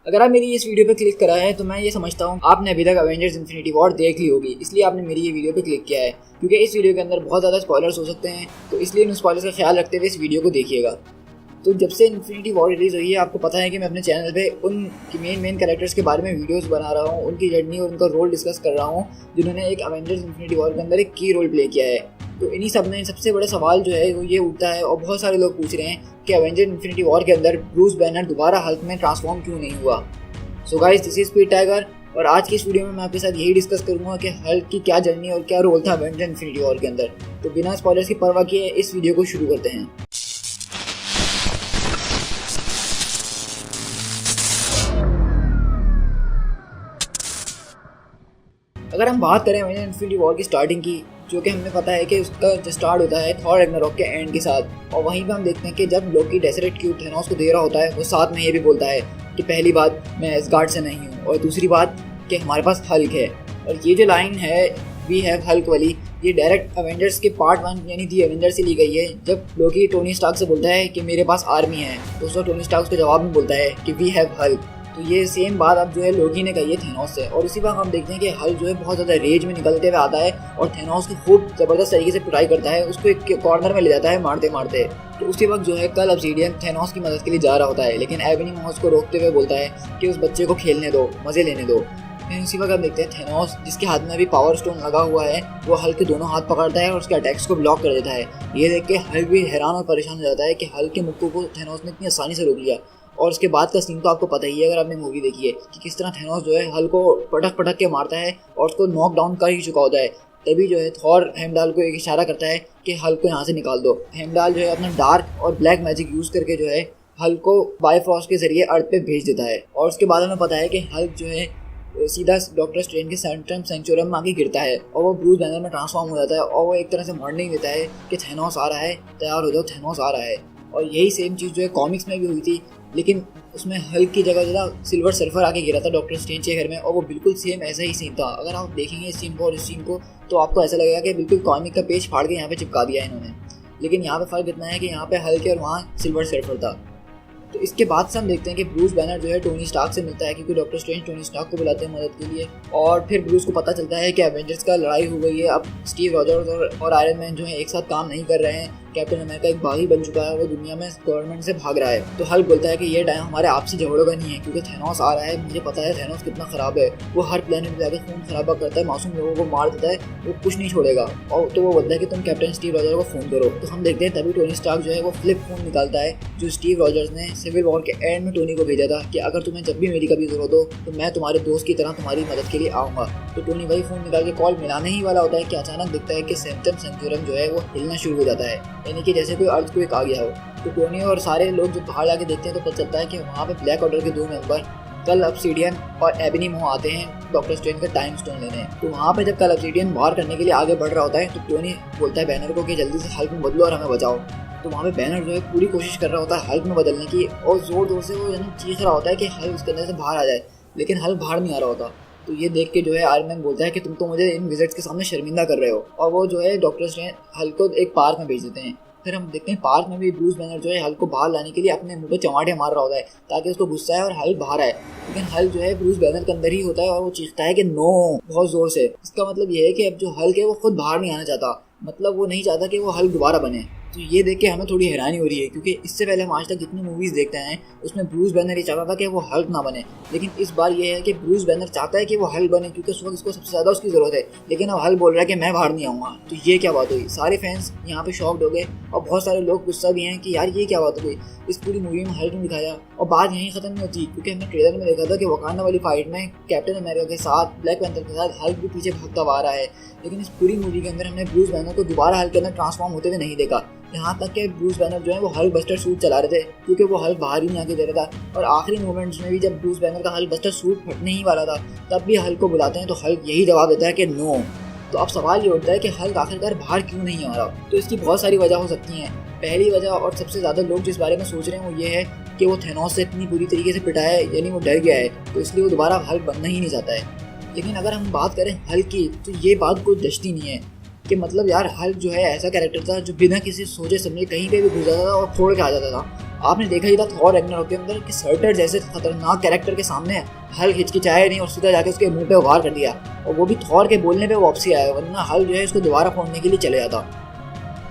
अगर आप मेरी इस वीडियो पे क्लिक करा है तो मैं ये समझता हूँ आपने अभी तक अवेंजर्स इन्फिनिटी वॉर देख ली होगी, इसलिए आपने मेरी ये वीडियो पे क्लिक किया है। क्योंकि इस वीडियो के अंदर बहुत ज़्यादा स्पॉयलर्स हो सकते हैं, तो इसलिए इन स्पॉयलर्स का ख्याल रखते हुए इस वीडियो को देखिएगा। तो जब से इन्फिनिटी वॉर रिलीज़ हुई है, आपको पता है कि मैं अपने चैनल पे उन मेन कैरेक्टर्स के बारे में वीडियोस बना रहा हूँ, उनकी जर्नी और उनका रोल डिस्कस कर रहा हूँ, जिन्होंने एक अवेंजर्स इन्फिनिटी वॉर के अंदर एक की रोल प्ले किया है। तो इन्हीं सब में सबसे बड़ा सवाल जो है वो ये उठता है, और बहुत सारे लोग पूछ रहे हैं कि अवेंजर इन्फिनिटी वॉर के अंदर ब्रूस बैनर दोबारा हल्क में ट्रांसफॉर्म क्यों नहीं हुआ। So guys, this is speed tiger, और आज की इस वीडियो में मैं आपके साथ यही डिस्कस करूंगा कि हल्क की क्या जर्नी और क्या रोल था अवेंजर इन्फिनिटी वॉर के अंदर। तो बिना स्पॉयलर्स की परवाह किए इस वीडियो को शुरू करते हैं। अगर हम बात करें अवेंजर इन्फिनिटी वॉर की स्टार्टिंग की, जो कि हमें पता है कि उसका जो स्टार्ट होता है थॉर रैग्नारोक के एंड के साथ, और वहीं पे हम देखते हैं कि जब लोकी डेसरेट क्यूब थेनोस को दे रहा होता है, वो साथ में ये भी बोलता है कि पहली बात मैं एसगार्ड से नहीं हूँ, और दूसरी बात कि हमारे पास हल्क है। और ये जो लाइन है वी हैव हल्क वाली, ये डायरेक्ट अवेंजर्स के पार्ट 1 यानी दी एवेंजर से ली गई है। जब लोकी टोनी स्टार्क से बोलता है कि मेरे पास आर्मी है, तो उसको टोनी स्टार्क उसके जवाब में बोलता है कि वी हैव हल्क। तो ये सेम बात अब जो है लोकी ने कही है थेनोस से, और इसी वक्त हम देखते हैं कि हल्क जो है बहुत ज़्यादा रेज में निकलते हुए आता है और थेनोस की खूब ज़बरदस्त तरीके से पिटाई करता है, उसको एक कॉर्नर में ले जाता है मारते मारते। तो उसी वक्त जो है कल ऑब्सीडियन थेनोस की मदद के लिए जा रहा होता है, लेकिन एबनी मॉस को रोकते हुए बोलता है कि उस बच्चे को खेलने दो, मज़े लेने दो। फिर उसी वक्त हम देखते हैं थेनोस, जिसके हाथ में अभी पावर स्टोन लगा हुआ है, वो हल्क के दोनों हाथ पकड़ता है और उसके अटैक्स को ब्लॉक कर देता है। ये देख के हल्क भी हैरान और परेशान हो जाता है कि हल्क के मुक्कों को थेनोस ने इतनी आसानी से रोक लिया। और उसके बाद का सीन तो आपको पता ही है अगर आपने मूवी देखी है, कि किस तरह थेनोस जो है हल्क को पटक पटक के मारता है और उसको नॉक डाउन कर ही चुका होता है। तभी जो है थॉर हेमडाल को एक इशारा करता है कि हल्क को यहाँ से निकाल दो। हेमडाल जो है अपना डार्क और ब्लैक मैजिक यूज़ करके जो है हल्क को बायफ्रॉस्ट के जरिए अर्थ पे भेज देता है। और उसके बाद हमें पता है कि हल्क जो है सीधा डॉक्टर स्ट्रेंज के सेंट्रम सेंचुरम में आके गिरता है और वो ब्रूस बैनर में ट्रांसफॉर्म हो जाता है, और वो एक तरह से वार्निंग देता है कि थेनोस आ रहा है, तैयार हो जाओ, थेनोस आ रहा है। और यही सेम चीज़ जो है कॉमिक्स में भी हुई थी, लेकिन उसमें हल्क की जगह जगह सिल्वर सर्फर आके गिरा था डॉक्टर स्ट्रेंज के घर में, और वो बिल्कुल सेम ऐसा ही सीन था। अगर आप देखेंगे इस सीन को और इस सीन को, तो आपको ऐसा लगेगा कि बिल्कुल कॉमिक का पेज फाड़ के यहाँ पे चिपका दिया है इन्होंने। लेकिन यहाँ पे फ़र्क इतना है कि यहाँ पे हल्क और वहाँ सिल्वर सर्फर था। तो इसके बाद से हम देखते हैं कि ब्रूस बैनर जो है टोनी स्टार्क से मिलता है, क्योंकि डॉक्टर स्ट्रेंज टोनी स्टार्क को बुलाते हैं मदद के लिए। और फिर ब्रूस को पता चलता है कि एवेंजर्स का लड़ाई हो गई है, अब स्टीव रॉजर्स और आयरन मैन जो है एक साथ काम नहीं कर रहे हैं। कैप्टन अमेरिका एक बागी बन चुका है, वो दुनिया में गवर्नमेंट से भाग रहा है। तो हल्क बोलता है कि ये टाइम हमारे आपसी झगड़ों का नहीं है, क्योंकि थेनोस आ रहा है, मुझे पता है थेनोस कितना खराब है, वो हर प्लेनेट में जाकर खून खराबा करता है, मासूम लोगों को मार देता है, वो कुछ नहीं छोड़ेगा। और तो वो बोलता है कि तुम कैप्टन स्टीव रॉजर्स को फ़ोन करो। तो हम देखते हैं तभी टोनी स्टार्क जो है वो फ्लिप फ़ोन निकालता है, जो स्टीव रॉजर्स ने सिविल वॉर के एंड में टोनी को भेजा था कि अगर तुम्हें जब भी मेरी कभी जरूरत हो तो मैं तुम्हारे दोस्त की तरह तुम्हारी मदद के लिए आऊँगा। तो टोनी वही फ़ोन निकाल के कॉल मिलाने ही वाला होता है कि अचानक दिखता है कि सेंट्रम सेंचुरम जो है वो हिलना शुरू हो जाता है, यानी कि जैसे कोई अर्थक्वेक आ गया हो। तो टोनी और सारे लोग जब बाहर जाके देखते हैं तो पता चलता है कि वहाँ पे ब्लैक ऑर्डर के 2 मेंबर कल ऑब्सीडियन और एबनी मो आते हैं डॉक्टर स्ट्रेंज का टाइम स्टोन लेने। तो वहाँ पे जब कल ऑब्सीडियन वार करने के लिए आगे बढ़ रहा होता है, तो टोनी बोलता है बैनर को कि जल्दी से हल्क में बदलो और हमें बचाओ। तो वहाँ पे बैनर जो है पूरी कोशिश कर रहा होता है हल्क में बदलने की, और ज़ोर ज़ोर से वो चीख रहा होता है कि हल्क उसके अंदर से बाहर आ जाए, लेकिन हल्क बाहर नहीं आ रहा होता। तो ये देख के जो है आयरन मैन बोलता है कि तुम तो मुझे इन विजिट्स के सामने शर्मिंदा कर रहे हो, और वो जो है डॉक्टर स्ट्रेंज हल्क को एक पार्क में भेज देते हैं। फिर हम देखते हैं पार्क में भी ब्रूस बैनर जो है हल्क को बाहर लाने के लिए अपने मुंह पे चमाटे मार रहा होता है ताकि उसको गुस्सा है और हल्क बाहर आए, लेकिन हल्क जो है ब्रूस बैनर के अंदर ही होता है और वो चीखता है कि नो बहुत ज़ोर से। इसका मतलब ये है कि अब जो हल्क है वो खुद बाहर नहीं आना चाहता, मतलब वो नहीं चाहता कि वो हल्क दोबारा बने। तो ये देख के हमें थोड़ी हैरानी हो रही है, क्योंकि इससे पहले हम आज तक जितनी मूवीज़ देखते हैं उसमें ब्रूस बैनर ये चाहता था कि वो हल्क ना बने, लेकिन इस बार ये है कि ब्रूस बैनर चाहता है कि वो हल्क बने, क्योंकि उस वक्त उसको सबसे ज़्यादा उसकी ज़रूरत है, लेकिन अब हल्क बोल रहा है कि मैं बाहर नहीं आऊँगा। तो ये क्या बात हुई, सारे फैंस यहाँ पे शॉक्ड हो गए, और बहुत सारे लोग गुस्सा भी हैं कि यार ये क्या बात हुई, इस पूरी मूवी में हल्क ने दिखाया। और बात यहीं ख़त्म नहीं होती, क्योंकि हमने ट्रेलर में देखा था कि वकांडा वाली फाइट में कैप्टन अमेरिका के साथ ब्लैक पैंथर के साथ हल्क भी पीछे भागता हुआ आ रहा है, लेकिन इस पूरी मूवी के अंदर हमने ब्रूस बैनर को दोबारा हल्क के अंदर ट्रांसफॉर्म होते हुए नहीं देखा। यहाँ तक कि ब्रूस बैनर जो है वो हल्क बस्टर सूट चला रहे थे, क्योंकि वो हल्क बाहर ही नहीं आके दे रहा था। और आखिरी मोमेंट्स में भी जब ब्रूस बैनर का हल्क बस्टर सूट फटने ही वाला था, तब भी हल्क को बुलाते हैं तो हल्क यही जवाब देता है कि नो। तो अब सवाल ये उठता है कि हल्क आखिरकार बाहर क्यों नहीं आ रहा। तो इसकी बहुत सारी वजह हो सकती हैं। पहली वजह और सबसे ज़्यादा लोग जिस बारे में सोच रहे हैं वो ये है कि वो थेनोस से इतनी बुरी तरीके से पिटा है, यानी वो डर गया है, तो इसलिए वो दोबारा हल्क बनना ही नहीं चाहता है। लेकिन अगर हम बात करें हल्क की, तो ये बात कोई दृष्टि नहीं है। कि मतलब यार हल्क जो है ऐसा कैरेक्टर था जो बिना किसी सोचे समझे कहीं पे भी घुस जाता था और फोड़ के आ जाता था। आपने देखा ही था थॉर रैग्नारोक के अंदर कि सर्टर जैसे खतरनाक कैरेक्टर के सामने हल्क हिचकिचाया नहीं और सीधा जाके उसके मुंह पे वार कर दिया, और वो भी थॉर के बोलने पे वापसी आया, वरना हल्क जो है उसको दोबारा फोड़ने के लिए चले जाता।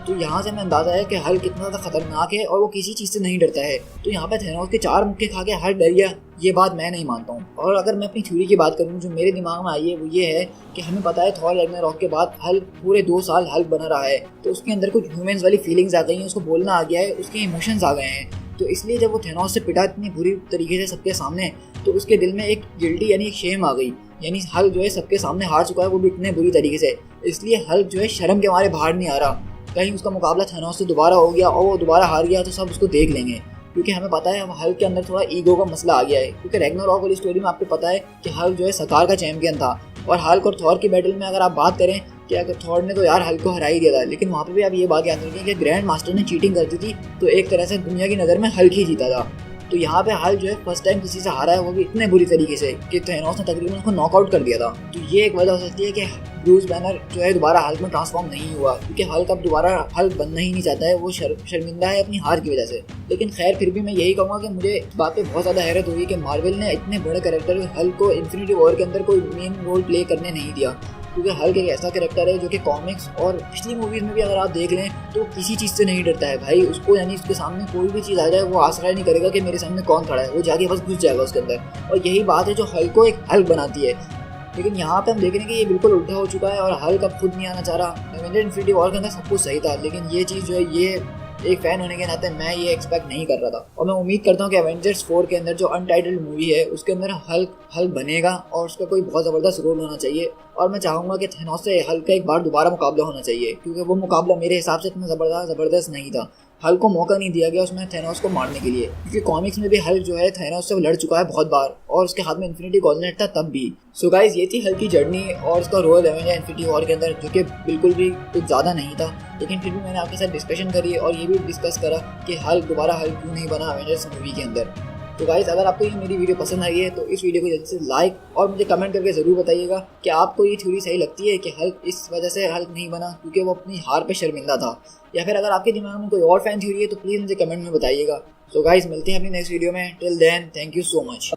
तो यहाँ से हमें अंदाजा है कि हल्क कितना ज़्यादा खतरनाक है और वो किसी चीज़ से नहीं डरता है। तो यहाँ पे थैनोस के 4 मुक्के खा के हल्क डर गया, ये बात मैं नहीं मानता हूँ। और अगर मैं अपनी थ्योरी की बात करूँ जो मेरे दिमाग में आई है वो ये है कि हमें पता है थॉर रैग्नारोक के बाद हल्क पूरे 2 साल हल्क बना रहा है, तो उसके अंदर कुछ ह्यूमंस वाली फीलिंग्स आ गई हैं, उसको बोलना आ गया है, उसके इमोशंस आ गए हैं। तो इसलिए जब वो थैनोस से पिटा इतनी बुरी तरीके से सबके सामने, तो उसके दिल में एक गिल्टी यानी एक शेम आ गई, यानी हल्क जो है सबके सामने हार चुका है, वो भी इतने बुरी तरीके से। इसलिए हल्क जो है शर्म के मारे बाहर नहीं आ रहा। कहीं उसका मुकाबला थैनोस से दोबारा हो गया और वो दोबारा हार गया तो सब उसको देख लेंगे, क्योंकि हमें पता है हल्क के अंदर थोड़ा ईगो का मसला आ गया है। क्योंकि रैग्नारोक वाली स्टोरी में आपको पता है कि हल्क जो है सकार का चैंपियन था, और हल्क और थॉर की बैटल में अगर आप बात करें कि अगर थॉर ने तो यार हल्क को हरा ही दिया था, लेकिन वहाँ पे भी आप ये बात याद रखिए कि ग्रैंड मास्टर ने चीटिंग कर दी थी, तो एक तरह से दुनिया की नज़र में हल्क ही जीता था। तो यहाँ पे हल्क जो है फर्स्ट टाइम किसी से हारा है, वो भी इतने बुरी तरीके से कि थैनोस ने तकरीबन उसको नॉकआउट कर दिया था। तो ये एक वजह हो सकती है कि ब्रूस बैनर जो है दोबारा हल्क में ट्रांसफॉर्म नहीं हुआ, क्योंकि हल्क अब दोबारा हल्क बनना ही नहीं चाहता है, वो शर्मिंदा है अपनी हार की वजह से। लेकिन खैर फिर भी मैं यही कहूँगा कि मुझे इस बात पे बहुत ज़्यादा हैरत हुई कि मार्वल ने इतने बड़े कैरेक्टर हल्क को इन्फिनिटी वॉर के अंदर कोई मेन रोल प्ले करने नहीं दिया, क्योंकि हल्क एक ऐसा कैरेक्टर है जो कि कॉमिक्स और पिछली मूवीज में भी अगर आप देख लें तो किसी चीज़ से नहीं डरता है भाई। उसको यानी उसके सामने कोई भी चीज़ आ जाए वो आश्रय नहीं करेगा कि मेरे सामने कौन खड़ा है, वो जाके बस घुस जाएगा उसके अंदर। और यही बात है जो हल्क को एक हल्क बनाती है। लेकिन यहाँ पे हम देख रहे हैं कि ये बिल्कुल उल्टा हो चुका है और हल्क अब खुद नहीं आना चाह रहा। एवेंजर इन्फिनिटी वॉर के अंदर सब कुछ सही था, लेकिन ये चीज़ जो है ये एक फैन होने के नाते मैं ये एक्सपेक्ट नहीं कर रहा था। और मैं उम्मीद करता हूँ कि एवेंजर्स 4 के अंदर जो अनटाइटल्ड मूवी है उसके अंदर हल्क बनेगा और उसका कोई बहुत ज़बरदस्त रोल होना चाहिए। और मैं चाहूँगा कि थैनोस से हल्क का एक बार दोबारा मुकाबला होना चाहिए, क्योंकि वो मुकाबला मेरे हिसाब से इतना ज़बरदस्त नहीं था। हल्क को मौका नहीं दिया गया उसमें थैनोस को मारने के लिए, क्योंकि कॉमिक्स में भी हल्क जो है थैनोस से लड़ चुका है बहुत बार और उसके हाथ में इन्फिनिटी गॉन्टलेट था तब भी। सो गाइस ये थी हल्क की जर्नी और उसका रोल एवेंजर इन्फिनिटी वॉर के अंदर, जो कि बिल्कुल भी कुछ ज़्यादा नहीं था, लेकिन फिर भी मैंने आपके साथ डिस्कशन करी और ये भी डिस्कस करा कि हल्क दोबारा हल्क क्यों नहीं बना एवेंजर्स मूवी के अंदर। तो गाइस अगर आपको ये मेरी वीडियो पसंद आई है तो इस वीडियो को जल्दी से लाइक और मुझे कमेंट करके ज़रूर बताइएगा कि आपको ये थ्योरी सही लगती है कि हल्क इस वजह से हल्क नहीं बना क्योंकि वो अपनी हार पे शर्मिंदा था, या फिर अगर आपके दिमाग में कोई और फैन थ्योरी है तो प्लीज़ मुझे कमेंट में बताइएगा। तो गाइस मिलते हैं अपनी नेक्स्ट वीडियो में। Till then thank you so much.